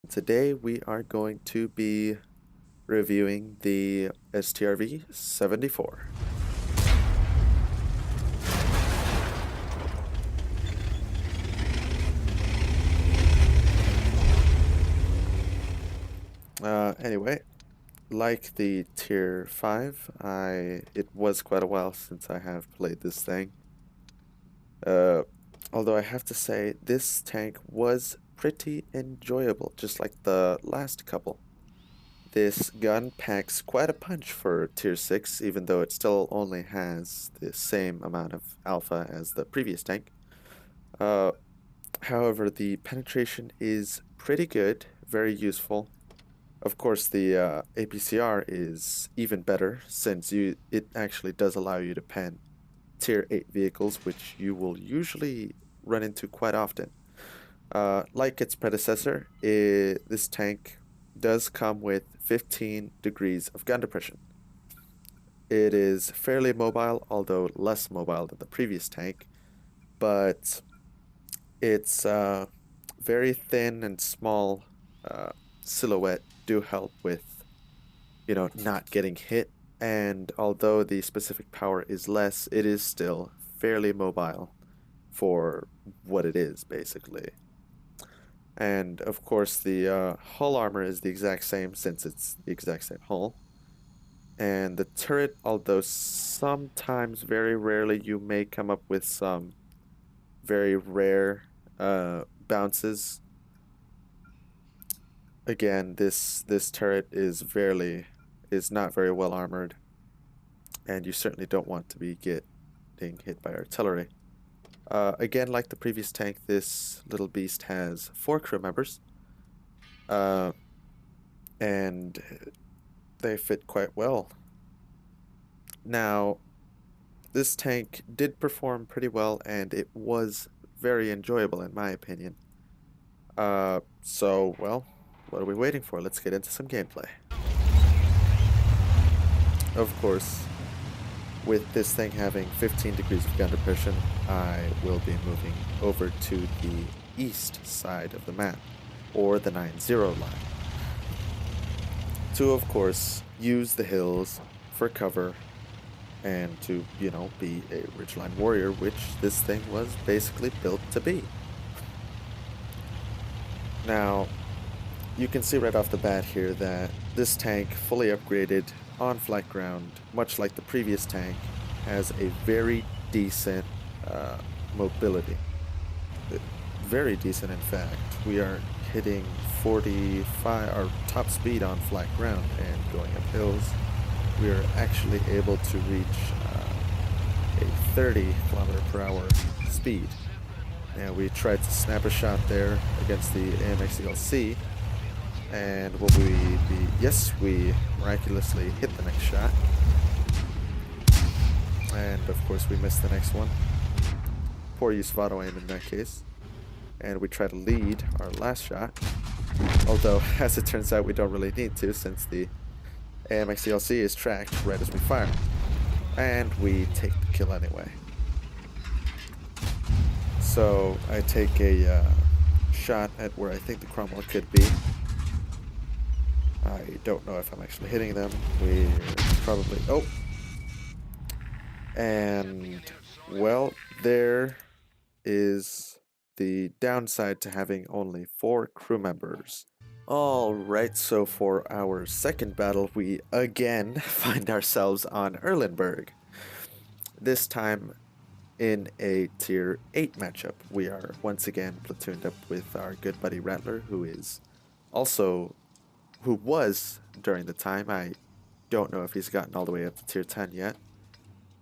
Today we are going to be reviewing the Strv 74. Anyway, like the tier 5, it was quite a while since I have played this thing. Uh, Although I have to say this tank was pretty enjoyable, just like the last couple. This gun packs quite a punch for tier 6, even though it still only has the same amount of alpha as the previous tank. Uh, However, the penetration is pretty good, very useful. Of course, the APCR is even better since it actually does allow you to pen tier 8 vehicles, which you will usually run into quite often. Like its predecessor, this tank does come with 15 degrees of gun depression. It is fairly mobile, although less mobile than the previous tank, but its very thin and small uh, silhouette do help with, not getting hit. And although the specific power is less, it is still fairly mobile for what it is, basically. And of course, the hull armor is the exact same since it's the exact same hull. And the turret, although sometimes, very rarely, you may come up with some very rare bounces. Again, this turret is not very well armored, and you certainly don't want to be getting hit by artillery. Again, like the previous tank, this little beast has 4 crew members, and they fit quite well. Now, this tank did perform pretty well, and it was very enjoyable in my opinion. Well, what are we waiting for? Let's get into some gameplay. Of course, with this thing having 15 degrees of gun depression, I will be moving over to the east side of the map, or the 9-0 line, to, of course, use the hills for cover and to, be a ridgeline warrior, which this thing was basically built to be. Now, you can see right off the bat here that this tank, fully upgraded on flat ground, much like the previous tank, has a very decent mobility. Very decent, in fact. We are hitting 45, our top speed on flat ground, and going up hills, we are actually able to reach a 30 km/h speed. And we tried to snap a shot there against the AMX-ELC, and will we be... Yes, we miraculously hit the next shot. And of course we missed the next one. Poor use of auto aim in that case. And we try to lead our last shot. Although, as it turns out, we don't really need to, since the AMX-ELC is tracked right as we fire. And we take the kill anyway. So I take a shot at where I think the Cromwell could be. I don't know if I'm actually hitting them. We're probably... Oh! And, well, there is the downside to having only 4 crew members. Alright, so for our second battle, we again find ourselves on Erlenberg. This time in a tier 8 matchup. We are once again platooned up with our good buddy Rattler, who was, during the time, I don't know if he's gotten all the way up to tier 10 yet,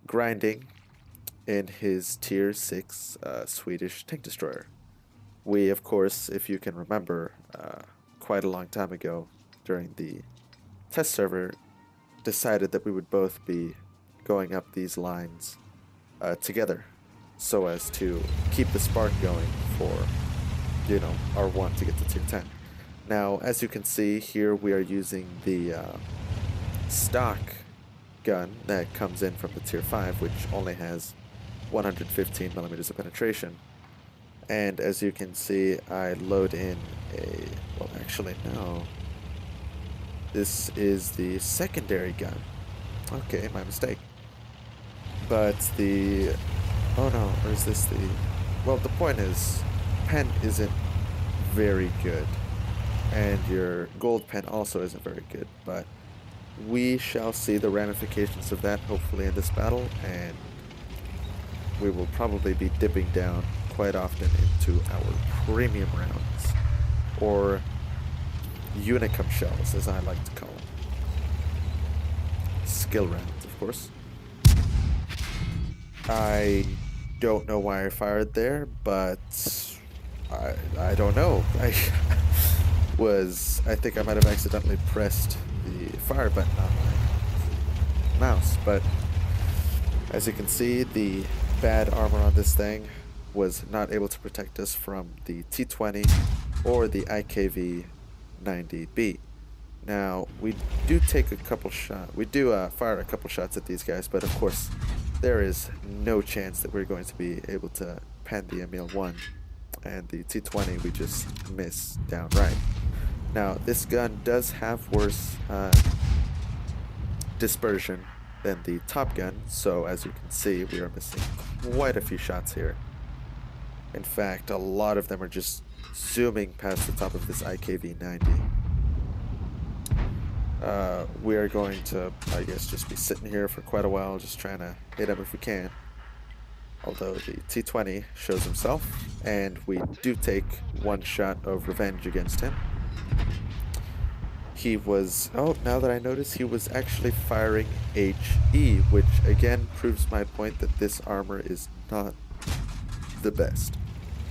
grinding in his tier 6 Swedish tank destroyer. We, of course, if you can remember, quite a long time ago, during the test server, decided that we would both be going up these lines together, so as to keep the spark going for, our one to get to tier 10. Now, as you can see here, we are using the stock gun that comes in from the tier 5, which only has 115 millimeters of penetration. And as you can see, I load in a, well, actually, no. This is the secondary gun. Okay, my mistake. But the... Oh no, or is this the... Well, the point is, pen isn't very good. And your gold pen also isn't very good, but we shall see the ramifications of that hopefully in this battle, and we will probably be dipping down quite often into our premium rounds, or unicum shells as I like to call them. Skill rounds, of course. I don't know why I fired there, but I don't know. I think I might have accidentally pressed the fire button on my mouse, but as you can see, the bad armor on this thing was not able to protect us from the T20 or the IKV-90B. Now, we do take a couple shots, we do fire a couple shots at these guys, but of course, there is no chance that we're going to be able to pen the Emil 1, and the T20 we just miss downright. Now, this gun does have worse dispersion than the Top Gun, so as you can see, we are missing quite a few shots here. In fact, a lot of them are just zooming past the top of this IKV-90. We are going to, I guess, just be sitting here for quite a while, just trying to hit him if we can. Although the T20 shows himself, and we do take one shot of revenge against him. He was, oh, now that I notice, he was actually firing HE, which again proves my point that this armor is not the best.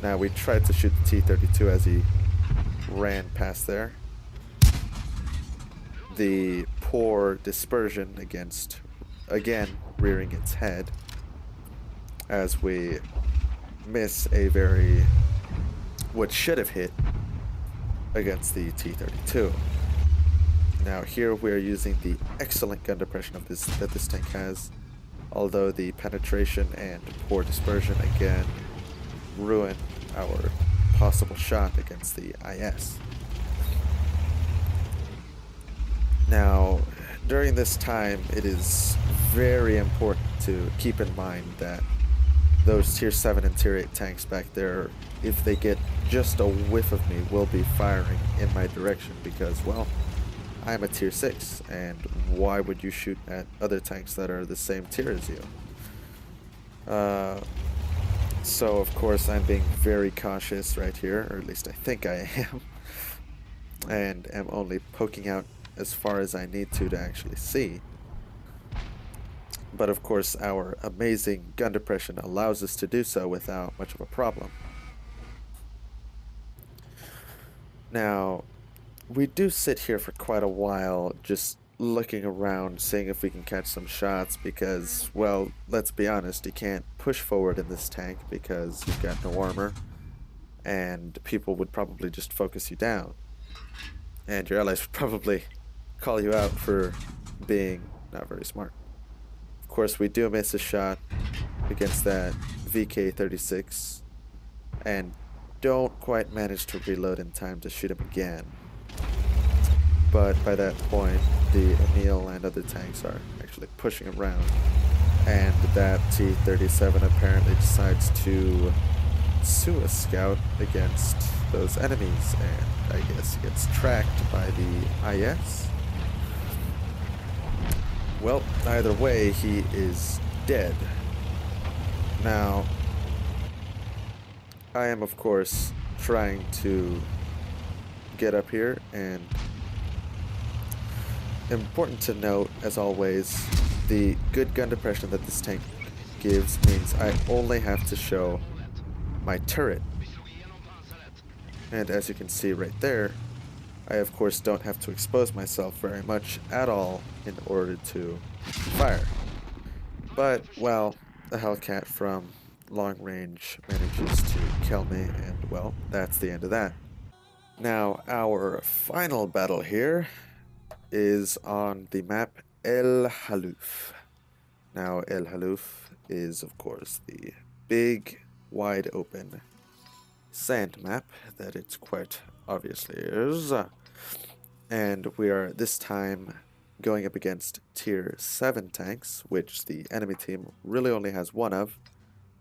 Now, we tried to shoot the T-32 as he ran past there. The poor dispersion against, again, rearing its head as we miss a very, what should have hit against the T-32. Now here we are using the excellent gun depression of that this tank has, although the penetration and poor dispersion again ruin our possible shot against the IS. Now, during this time, it is very important to keep in mind that those tier 7 and tier 8 tanks back there, if they get just a whiff of me, will be firing in my direction because, well, I'm a tier 6, and why would you shoot at other tanks that are the same tier as you? So, of course, I'm being very cautious right here, or at least I think I am, and am only poking out as far as I need to actually see. But of course, our amazing gun depression allows us to do so without much of a problem. Now, we do sit here for quite a while just looking around, seeing if we can catch some shots because, well, let's be honest, you can't push forward in this tank because you've got no armor, and people would probably just focus you down. And your allies would probably call you out for being not very smart. Of course, we do miss a shot against that VK-36 and don't quite manage to reload in time to shoot him again. But by that point, the Emil and other tanks are actually pushing around, and that T-37 apparently decides to sue a scout against those enemies, and I guess gets tracked by the IS. Well, either way, he is dead. Now, I am, of course, trying to get up here, and important to note, as always, the good gun depression that this tank gives means I only have to show my turret. And as you can see right there, I of course don't have to expose myself very much at all in order to fire. But, well, the Hellcat from long range manages to kill me, and well, that's the end of that. Now, our final battle here is on the map El Halouf. Now, El Halouf is, of course, the big, wide open sand map that it's quite obviously is. And we are this time going up against tier 7 tanks, which the enemy team really only has one of.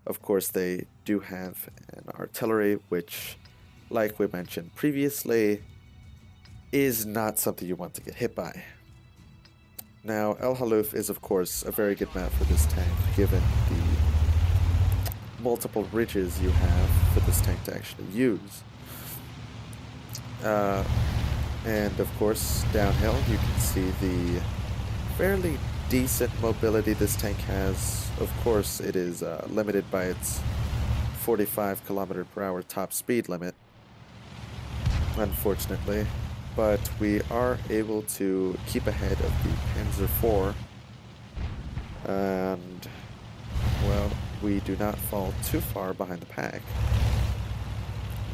Of course, they do have an artillery, which, like we mentioned previously, is not something you want to get hit by. Now, El Haluf is, of course, a very good map for this tank, given the multiple ridges you have for this tank to actually use. And, of course, downhill, you can see the fairly decent mobility this tank has. Of course, it is limited by its 45 kilometer per hour top speed limit, unfortunately. But we are able to keep ahead of the Panzer IV, and, well, we do not fall too far behind the pack.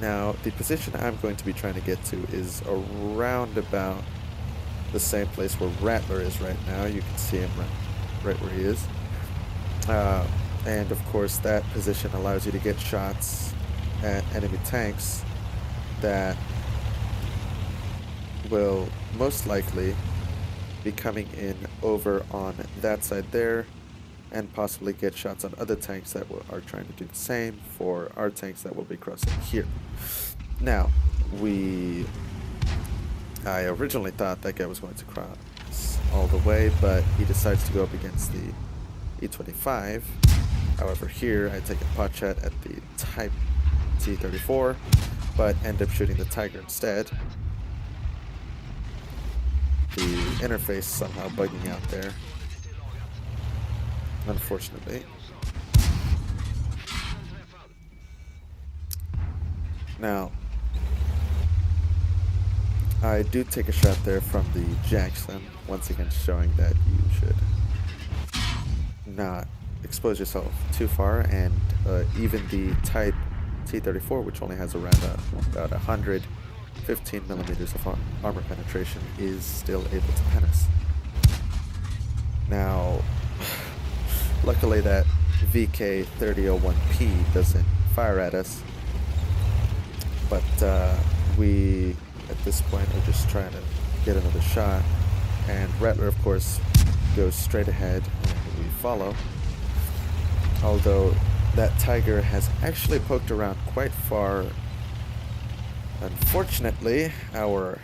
Now, the position I'm going to be trying to get to is around about the same place where Rattler is right now. You can see him right where he is. And, of course, that position allows you to get shots at enemy tanks that will most likely be coming in over on that side there, and possibly get shots on other tanks that are trying to do the same for our tanks that will be crossing here. Now, I originally thought that guy was going to cross all the way, but he decides to go up against the E25. However, here I take a pot shot at the Type T-34, but end up shooting the Tiger instead. The interface somehow bugging out there, unfortunately. Now, I do take a shot there from the Jackson, once again showing that you should not expose yourself too far, and even the Type T-34, which only has around about 115 millimeters of armor penetration, is still able to pen us. Now, luckily that VK3001P doesn't fire at us, but we at this point are just trying to get another shot, and Rattler, of course, goes straight ahead and we follow, although that Tiger has actually poked around quite far. Unfortunately, our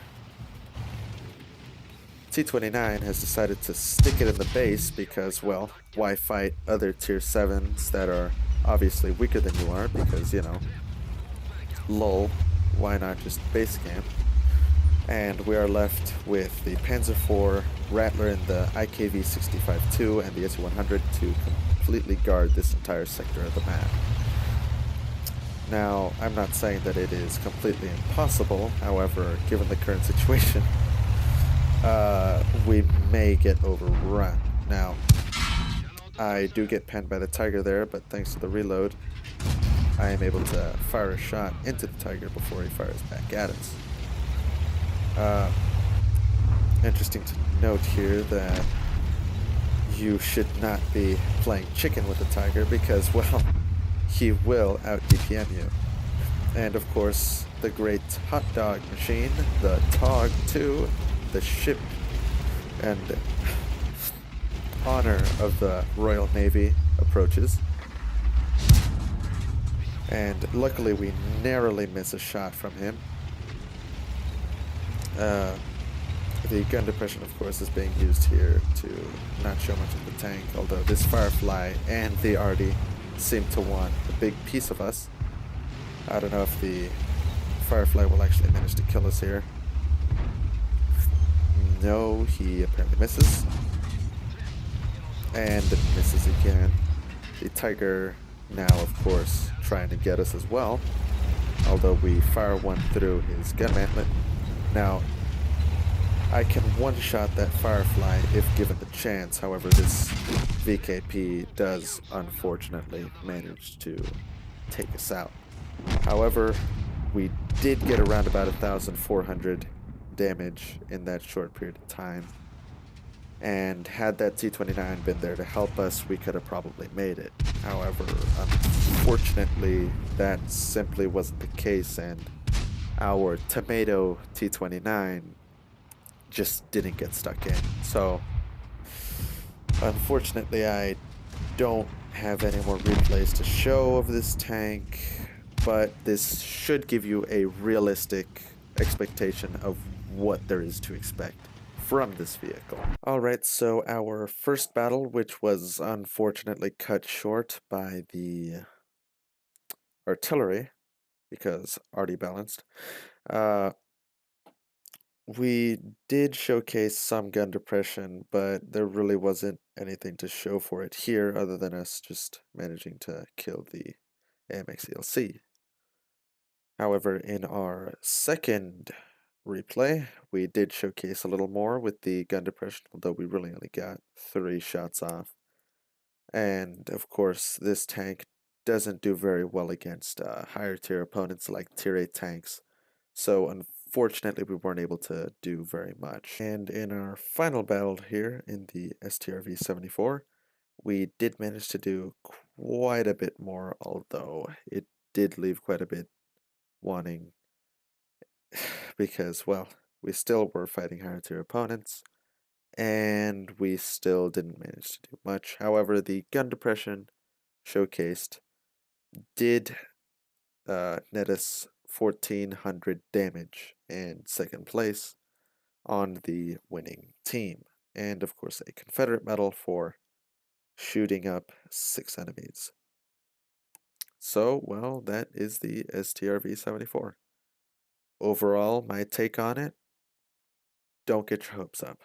T-29 has decided to stick it in the base because, well, why fight other tier 7s that are obviously weaker than you are, because, you know, lol, why not just base camp? And we are left with the Panzer IV, Rattler, and the IKV-65-2 and the SU-100 to completely guard this entire sector of the map. Now, I'm not saying that it is completely impossible, however, given the current situation, we may get overrun. Now, I do get penned by the Tiger there, but thanks to the reload, I am able to fire a shot into the Tiger before he fires back at us. Interesting to note here that you should not be playing chicken with the Tiger because, well, he will out-DPM you. And of course, the great hot dog machine, the TOG 2, the ship and honor of the Royal Navy approaches. And luckily we narrowly miss a shot from him. The gun depression, of course, is being used here to not show much of the tank, although this Firefly and the Arty seem to want a big piece of us. I don't know if the Firefly will actually manage to kill us here. No, he apparently misses. And misses again. The Tiger now, of course, trying to get us as well, although we fire one through his gun mantlet. Now, I can one-shot that Firefly if given the chance. However, this VKP does unfortunately manage to take us out. However, we did get around about 1,400 damage in that short period of time. And had that T-29 been there to help us, we could have probably made it. However, unfortunately, that simply wasn't the case, and our tomato T29 just didn't get stuck in. So unfortunately, I don't have any more replays to show of this tank, but this should give you a realistic expectation of what there is to expect from this vehicle. Alright, so our first battle, which was unfortunately cut short by the artillery, because already balanced, uh, we did showcase some gun depression, but there really wasn't anything to show for it here other than us just managing to kill the AMX ELC. However, in our second replay, we did showcase a little more with the gun depression, although we really only got 3 shots off. And of course, this tank doesn't do very well against higher tier opponents like tier 8 tanks. So unfortunately, we weren't able to do very much. And in our final battle here in the Strv 74, we did manage to do quite a bit more, although it did leave quite a bit wanting because, well, we still were fighting higher tier opponents and we still didn't manage to do much. However, the gun depression showcased did net us 1400 damage and second place on the winning team. And of course, a Confederate medal for shooting up 6 enemies. So, well, that is the STRV 74. Overall, my take on it, don't get your hopes up.